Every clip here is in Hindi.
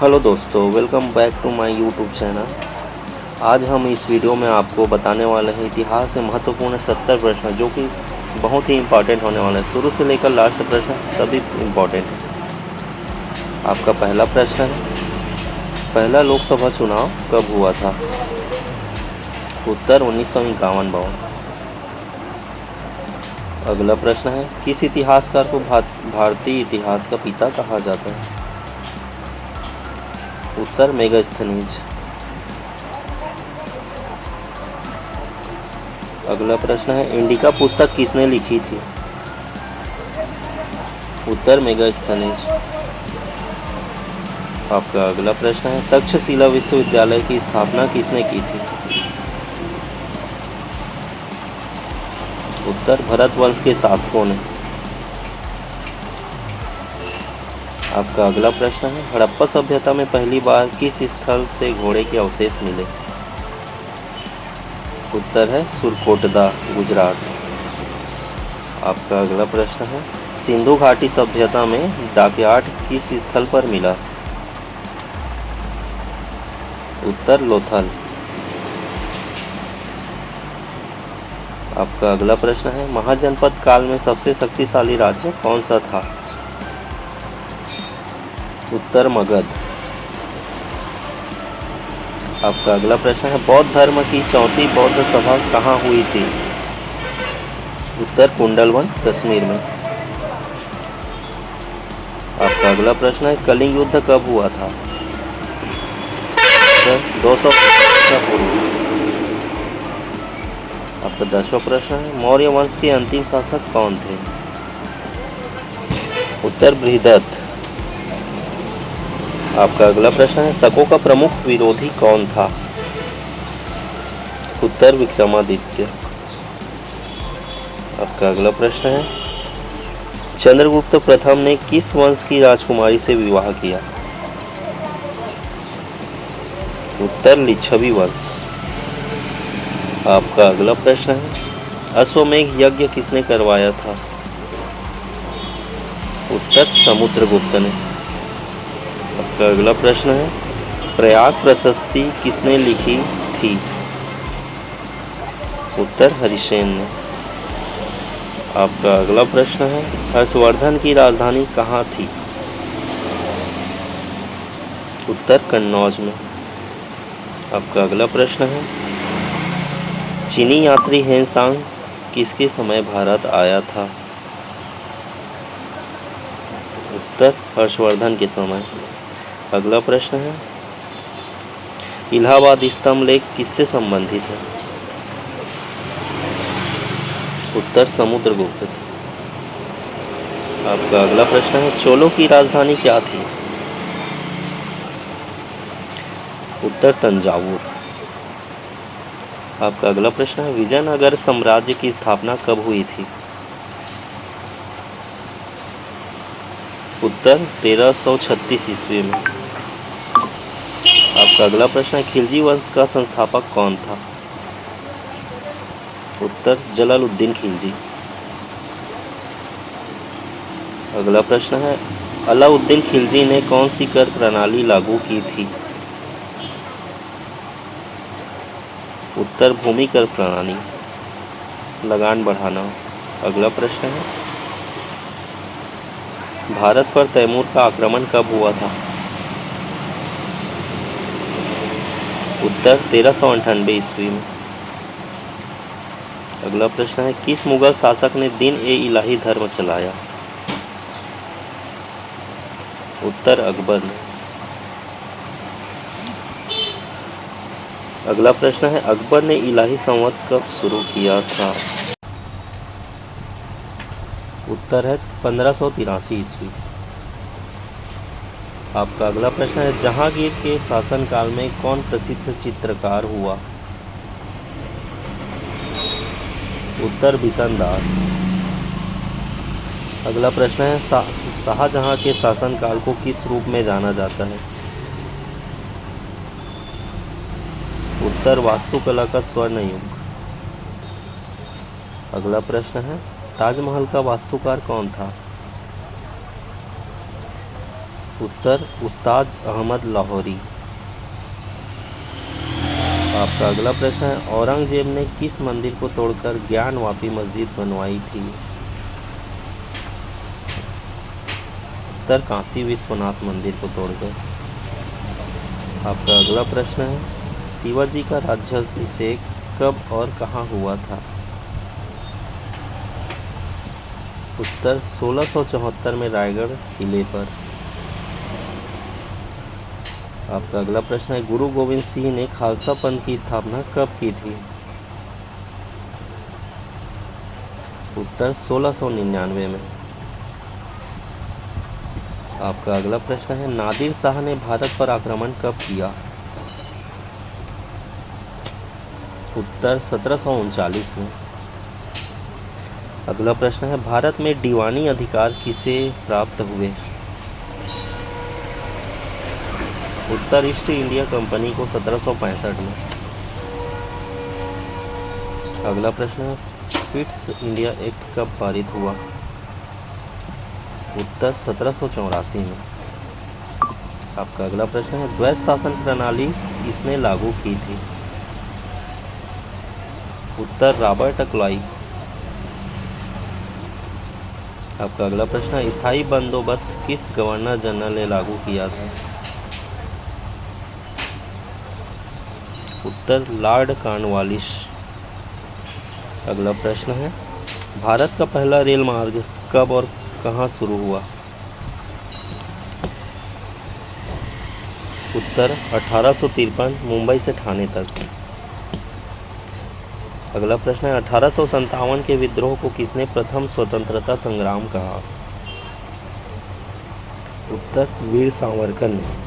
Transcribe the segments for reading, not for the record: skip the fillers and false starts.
हेलो दोस्तों, welcome back to my YouTube channel. आज हम इस वीडियो में आपको बताने वाले हैं इतिहास से महत्वपूर्ण 70 प्रश्न, जो कि बहुत ही इम्पॉर्टेंट होने वाला है। शुरू से लेकर लास्ट प्रश्न सभी इम्पॉर्टेंट है। आपका पहला प्रश्न है, पहला लोकसभा चुनाव कब हुआ था? उत्तर 1951-52। अगला प्रश्न है, किस इतिहासकार को भारतीय इतिहास का पिता कहा जाता है? उत्तर मेगास्थनीज। अगला प्रश्न है, इंडिका पुस्तक किसने लिखी थी? उत्तर मेगास्थनीज। आपका अगला प्रश्न है, तक्षशिला विश्वविद्यालय की स्थापना किसने की थी? उत्तर भरत वंश के शासकों ने। आपका अगला प्रश्न है, हड़प्पा सभ्यता में पहली बार किस स्थल से घोड़े के अवशेष मिले? उत्तर है सुरकोटदा, गुजरात। आपका अगला प्रश्न है, सिंधु घाटी सभ्यता में डाकयार्ड किस स्थल पर मिला? उत्तर लोथल। आपका अगला प्रश्न है, महाजनपद काल में सबसे शक्तिशाली राज्य कौन सा था? उत्तर मगध। आपका अगला प्रश्न है, बौद्ध धर्म की चौथी बौद्ध सभा कहाँ हुई थी? उत्तर कुंडलवन, कश्मीर में। आपका अगला प्रश्न है, कलिंग युद्ध कब हुआ था? उत्तर 200 ईसा पूर्व। आपका 10वां प्रश्न है, मौर्य वंश के अंतिम शासक कौन थे? उत्तर बृहदत्त। आपका अगला प्रश्न है, शकों का प्रमुख विरोधी कौन था? उत्तर विक्रमादित्य। आपका अगला प्रश्न है, चंद्रगुप्त प्रथम ने किस वंश की राजकुमारी से विवाह किया? उत्तर लिच्छवी वंश। आपका अगला प्रश्न है, अश्वमेध यज्ञ किसने करवाया था? उत्तर समुद्रगुप्त ने। आपका अगला प्रश्न है, प्रयाग प्रशस्ति किसने लिखी थी? उत्तर हरिसेन ने। आपका अगला प्रश्न है, हर्षवर्धन की राजधानी कहाँ थी? उत्तर कन्नौज में। आपका अगला प्रश्न है, चीनी यात्री हेनसांग किसके समय भारत आया था? उत्तर हर्षवर्धन के समय। अगला प्रश्न है, इलाहाबाद स्तंभ लेख किससे संबंधित है? उत्तर समुद्रगुप्त से। आपका अगला प्रश्न है, चोलों की राजधानी क्या थी? उत्तर तंजावुर। आपका अगला प्रश्न है, विजयनगर साम्राज्य की स्थापना कब हुई थी? उत्तर 1336 ईस्वी में। आपका अगला प्रश्न है, खिलजी वंश का संस्थापक कौन था? उत्तर जलालुद्दीन खिलजी। अगला प्रश्न है, अलाउद्दीन खिलजी ने कौन सी कर प्रणाली लागू की थी? उत्तर भूमि कर प्रणाली, लगान बढ़ाना। अगला प्रश्न है, भारत पर तैमूर का आक्रमण कब हुआ था? उत्तर 1398 ईस्वी में। अगला प्रश्न है, किस मुगल शासक ने दिन-ए-इलाही धर्म चलाया? उत्तर अकबर ने। अगला प्रश्न है, अकबर ने इलाही संवत कब शुरू किया था? उत्तर है 1583 ईस्वी। आपका अगला प्रश्न है, जहांगीर के शासनकाल में कौन प्रसिद्ध चित्रकार हुआ? उत्तर बिशन दास। अगला प्रश्न है, शाहजहां के शासनकाल को किस रूप में जाना जाता है? उत्तर वास्तुकला का स्वर्ण युग। अगला प्रश्न है, ताजमहल का वास्तुकार कौन था? उत्तर उस्ताद अहमद लाहौरी। आपका अगला प्रश्न है, औरंगजेब ने किस मंदिर को तोड़कर ज्ञानवापी मस्जिद बनवाई थी? उत्तर काशी विश्वनाथ मंदिर को तोड़कर। आपका अगला प्रश्न है, शिवाजी का राज्याभिषेक कब और कहाँ हुआ था? उत्तर 1674 में रायगढ़ किले पर। आपका अगला प्रश्न है, गुरु गोविंद सिंह ने खालसा पंथ की स्थापना कब की थी? उत्तर 1699 में। आपका अगला प्रश्न है, नादिर शाह ने भारत पर आक्रमण कब किया? उत्तर 1739 में। अगला प्रश्न है, भारत में दीवानी अधिकार किसे प्राप्त हुए? उत्तर ईस्ट इंडिया कंपनी को 1765 में। अगला प्रश्न है, पिट्स इंडिया एक्ट कब पारित हुआ? उत्तर 1784 में। आपका अगला प्रश्न है, द्वैत शासन प्रणाली किसने लागू की थी? उत्तर रॉबर्ट क्लाइव। आपका अगला प्रश्न है, स्थायी बंदोबस्त किस गवर्नर जनरल ने लागू किया था? उत्तर लॉर्ड कॉर्नवालिस। अगला प्रश्न है, भारत का पहला रेल मार्ग कब और कहाँ शुरू हुआ? उत्तर 1853 मुंबई से ठाणे तक। अगला प्रश्न है, 1857 के विद्रोह को किसने प्रथम स्वतंत्रता संग्राम कहा? उत्तर वीर सावरकर ने।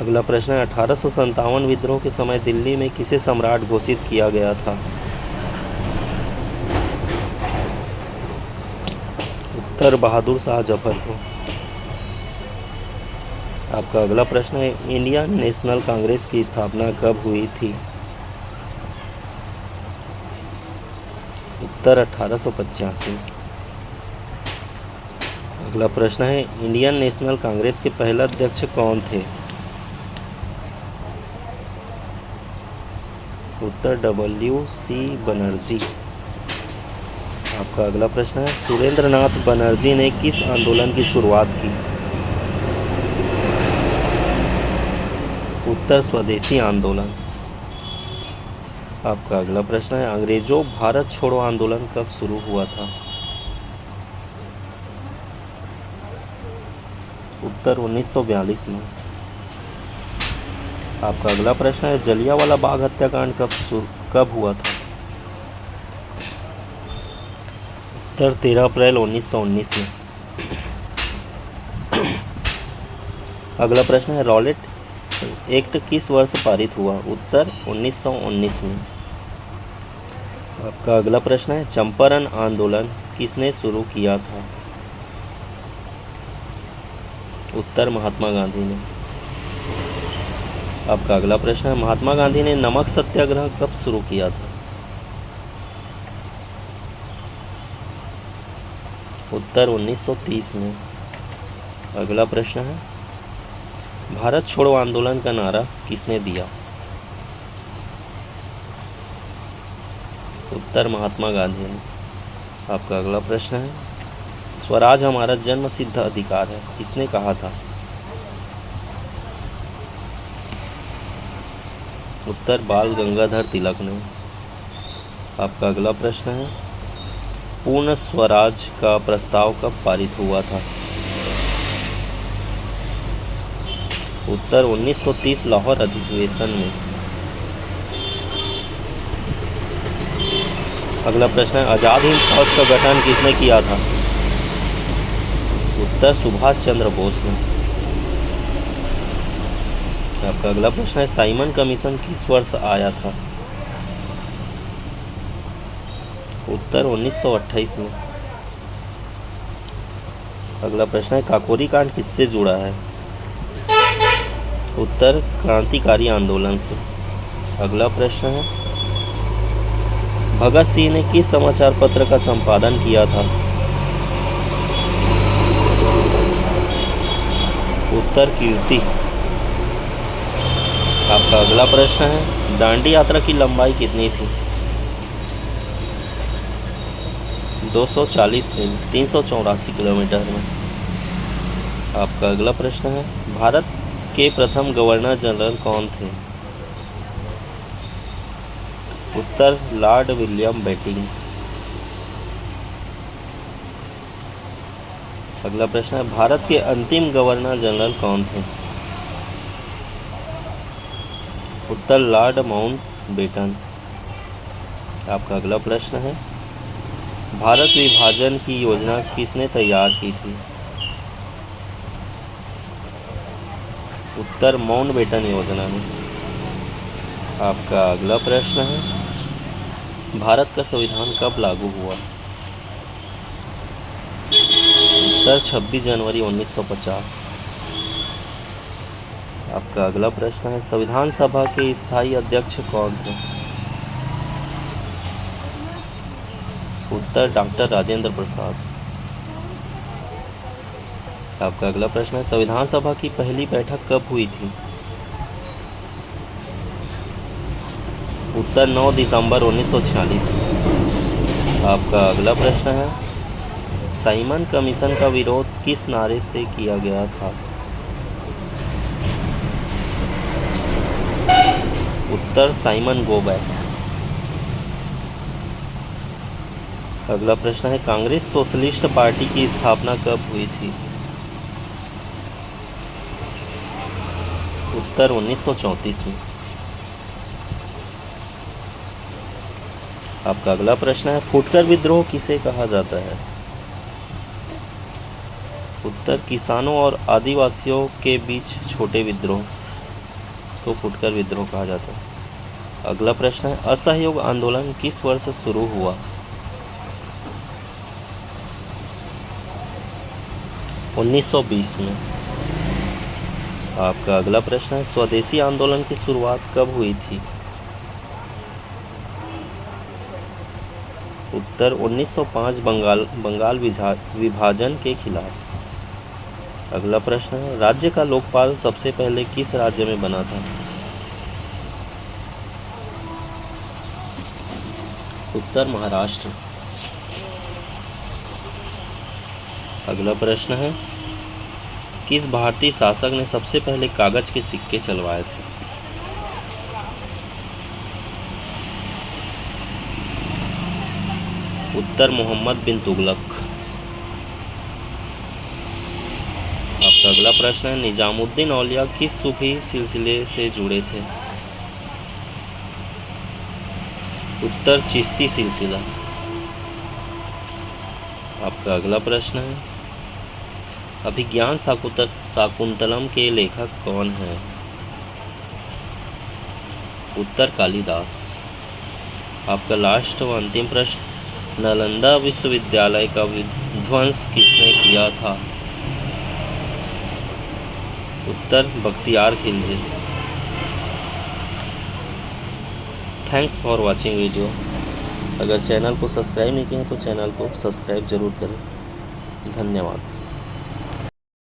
अगला प्रश्न है, 1857 विद्रोह के समय दिल्ली में किसे सम्राट घोषित किया गया था? उत्तर बहादुर शाह जफर को। आपका अगला प्रश्न है, इंडियन नेशनल कांग्रेस की स्थापना कब हुई थी? उत्तर 1885। अगला प्रश्न है, इंडियन नेशनल कांग्रेस के पहले अध्यक्ष कौन थे? उत्तर WC बनर्जी। आपका अगला प्रश्न है, सुरेंद्रनाथ बनर्जी ने किस आंदोलन की शुरुआत की? उत्तर स्वदेशी आंदोलन। आपका अगला प्रश्न है, अंग्रेजों भारत छोड़ो आंदोलन कब शुरू हुआ था? उत्तर 1942 में। आपका अगला प्रश्न है, जलियांवाला बाग हत्याकांड कब हुआ था? उत्तर 13 अप्रैल 1919 में। अगला प्रश्न है, रॉलेट एक्ट किस वर्ष पारित हुआ? उत्तर 1919 में। आपका अगला प्रश्न है, चंपारण आंदोलन किसने शुरू किया था? उत्तर महात्मा गांधी ने। आपका अगला प्रश्न है, महात्मा गांधी ने नमक सत्याग्रह कब शुरू किया था? उत्तर 1930 में। अगला प्रश्न है, भारत छोड़ो आंदोलन का नारा किसने दिया? उत्तर महात्मा गांधी ने। आपका अगला प्रश्न है, स्वराज हमारा जन्म सिद्ध अधिकार है किसने कहा था? उत्तर बाल गंगाधर तिलक ने। आपका अगला प्रश्न है, पूर्ण स्वराज का प्रस्ताव कब पारित हुआ था? उत्तर 1930 लाहौर अधिवेशन में। अगला प्रश्न है, आजाद हिंद फौज का गठन किसने किया था? उत्तर सुभाष चंद्र बोस ने। आपका अगला प्रश्न है, साइमन कमीशन किस वर्ष आया था? उत्तर 1928 में। अगला प्रश्न है, काकोरी कांड किससे जुड़ा है? उत्तर क्रांतिकारी आंदोलन से। अगला प्रश्न है, भगत सिंह ने किस समाचार पत्र का संपादन किया था? उत्तर कीर्ति। आपका अगला प्रश्न है, दांडी यात्रा की लंबाई कितनी थी? 240 मील, 384 किलोमीटर में। आपका अगला प्रश्न है, भारत के प्रथम गवर्नर जनरल कौन थे? उत्तर लॉर्ड विलियम बेंटिंक। अगला प्रश्न है, भारत के अंतिम गवर्नर जनरल कौन थे? उत्तर लॉर्ड माउंटबेटन। आपका अगला प्रश्न है, भारत विभाजन की योजना किसने तैयार की थी? उत्तर माउंटबेटन योजना ने। आपका अगला प्रश्न है, भारत का संविधान कब लागू हुआ? उत्तर 26 जनवरी 1950। आपका अगला प्रश्न है, संविधान सभा के स्थायी अध्यक्ष कौन थे? उत्तर डॉक्टर राजेंद्र प्रसाद। आपका अगला प्रश्न है, संविधान सभा की पहली बैठक कब हुई थी? उत्तर 9 दिसंबर 1946। आपका अगला प्रश्न है, साइमन कमीशन का विरोध किस नारे से किया गया था? उत्तर साइमन गो बैक। अगला प्रश्न है, कांग्रेस सोशलिस्ट पार्टी की स्थापना कब हुई थी? उत्तर 1934 में। आपका अगला प्रश्न है, फुटकर विद्रोह किसे कहा जाता है? उत्तर किसानों और आदिवासियों के बीच छोटे विद्रोह को फुटकर विद्रोह कहा जाता है। अगला प्रश्न है, असहयोग आंदोलन किस वर्ष शुरू हुआ? उन्नीस सौ 1920 में। आपका अगला प्रश्न है, स्वदेशी आंदोलन की शुरुआत कब हुई थी? उत्तर 1905 बंगाल विभाजन के खिलाफ। अगला प्रश्न है, राज्य का लोकपाल सबसे पहले किस राज्य में बना था? उत्तर महाराष्ट्र। अगला प्रश्न है, किस भारतीय शासक ने सबसे पहले कागज के सिक्के चलवाए थे? उत्तर मोहम्मद बिन तुगलक। आपका अगला प्रश्न है, निजामुद्दीन औलिया किस सूफी सिलसिले से जुड़े थे? उत्तर चिश्ती सिलसिला। आपका अगला प्रश्न है, अभिज्ञान शाकुंतलम के लेखक कौन हैं? उत्तर कालिदास। आपका लास्ट व अंतिम प्रश्न, नालंदा विश्वविद्यालय का विध्वंस किसने किया था? उत्तर Bakhtiyar Khilji. Thanks for watching video. अगर चैनल को सब्सक्राइब नहीं किया तो चैनल को सब्सक्राइब जरूर करें। धन्यवाद।